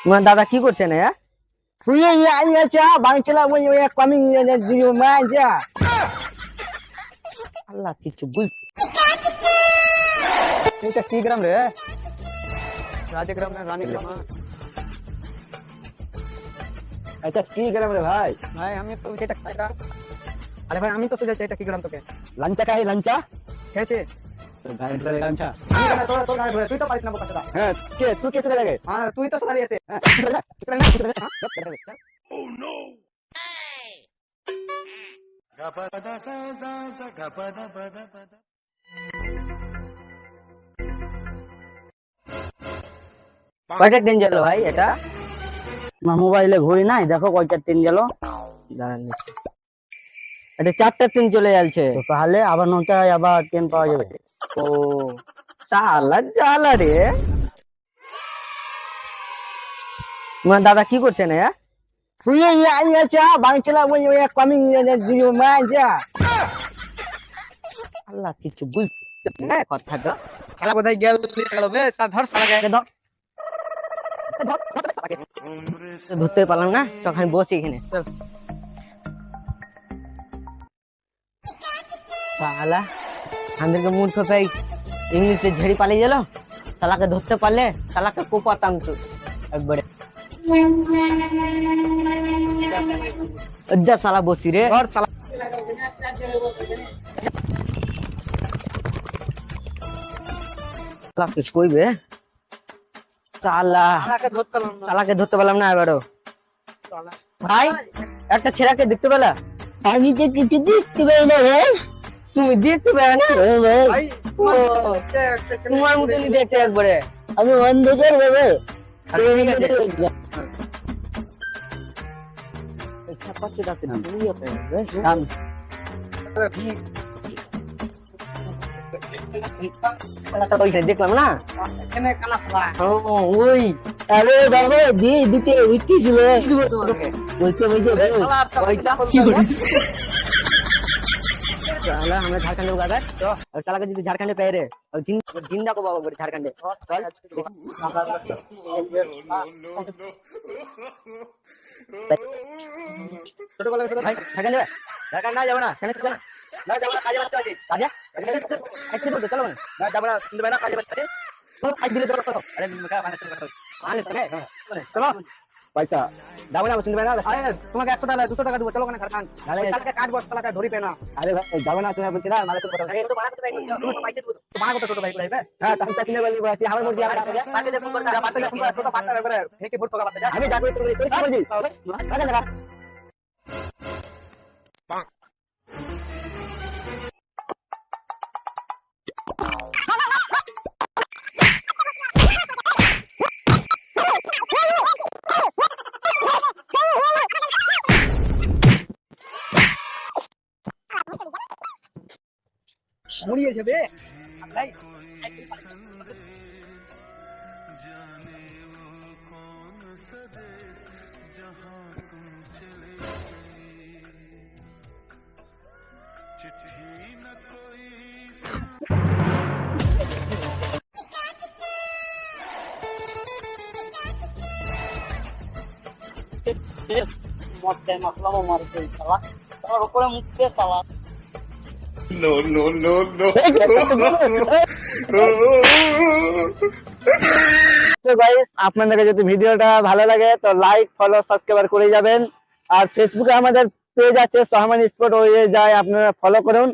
তোমার দাদা কি করছেন হ্যাঁ? আল্লাহ কিছু বুঝ এটা কি গ্রাম রে? রাজগ্রাম না রানী গ্রাম? আচ্ছা কি গ্রাম রে ভাই? ভাই আমি তো সেটা আরে ভাই আমি তো সোজাচ্ছি এটা কি গ্রাম তোকে লাঞ্চা খাই লাঞ্চা খেয়েছে গাড়ি ধরে লাঞ্চা। তুই তো পারিস না বোকা। হ্ঁ কে তুই কে চলে লাগে? হ্যাঁ তুই তো সারি আছে কয়টা ট্রেন গেল ভাই এটা? না মোবাইলে ঘড়ি নাই, দেখো কয়টা ট্রেন গেল। দাঁড়ান দেখছি। এটা 4টা ট্রেন চলে যাচ্ছে। তো তাহলে আবার নটায় আবার ট্রেন পাওয়া যাবে। ও চালা চালা রে। তোমার দাদা কি করছেন হ্যাঁ? আল্লাহ কিছু বুঝতে না কথাটা। শালা কোথায় গেল তুই গেল বে ধর শালাকে ধর ধরতে পারলাম না, চখানে বসি এখানে। শালা আমাদেরকে মূর্খ ভাই ইংলিশে ঝেড়ি পালিয়ে গেল। শালাকে ধরতে পারলে শালাকে কোপাতাম তো একবারে। যা শালা বসি রে। ধর শালা শালাকে কইবে শালা শালাকে ধরতে পারলাম না শালাকে ধরতে পারলাম না এবারও। শালা ভাই একটা ছেলেকে দেখতে পেলা? আমি তো কিছু দেখতে পাই না ভাই। তুমি দেখতে পেলে না? ভাই ও, একটা ছেলে তোমার মতনই দেখতে একবারে। আমি অন্ধকার ভাবে আচ্ছা, ঠিক আছে। চাপাচ্ছে ডাক্তার, তুমি ওকে, ওইখানে দেখলাম না। এখানে কানা শালা ও, ওই আরে বাবা দি দিতে উঠি ছিল তোমাকে বলতে বলতে শালা ওইটা কি করি साला हमें झारखंड होगा अगर तो और साला का जो झारखंड पे रे और जिंदा को बाबा बोले झारखंड चल ছোট বলে भाई झारखंड है झारखंड ना जाओ ना कहने चल ना जाओ ना काजे मत काजे काजे ऐसे बोल चलो ना जाओ ना सुन ना काजे मत काजे चलो आज दिले तो अरे क्या माने चले चलो পয়সা যাবো না শুনবে না। আরে তোমাকে 100 টাকা 200 টাকা দেবো চলো ওখানে ঝাড়খণ্ড তাহলে শালাকে কাটবো শালাকে ধরি পে না আরে ভাই যাবো না তুমি বলছি না মানে তো কথা तो बात तो भाई तो पैसे दो তো বানা কত ছোট ভাই বলে হ্যাঁ তাহলে পেছনে বলি বলছি আমার মুরগি আমার কাছে बात दे फोन যা বাতে যা ছোট বাতে করে হেকে ভোট তোকা বাতে যা আমি যাবো তোর তোর কি বলছিস কাজে লাগা। মুড়িয়েছে বে ভাই মতে মশলা মারতে শালা তার উপরে মুখে শালা তো গাইস আপনাদের যদি ভিডিওটা ভালো লাগে তো লাইক ফলো সাবস্ক্রাইব করে যাবেন। আর ফেসবুকে আমাদের পেজ আছে সোহামান স্পোর্ট, ওই যায় আপনারা ফলো করুন।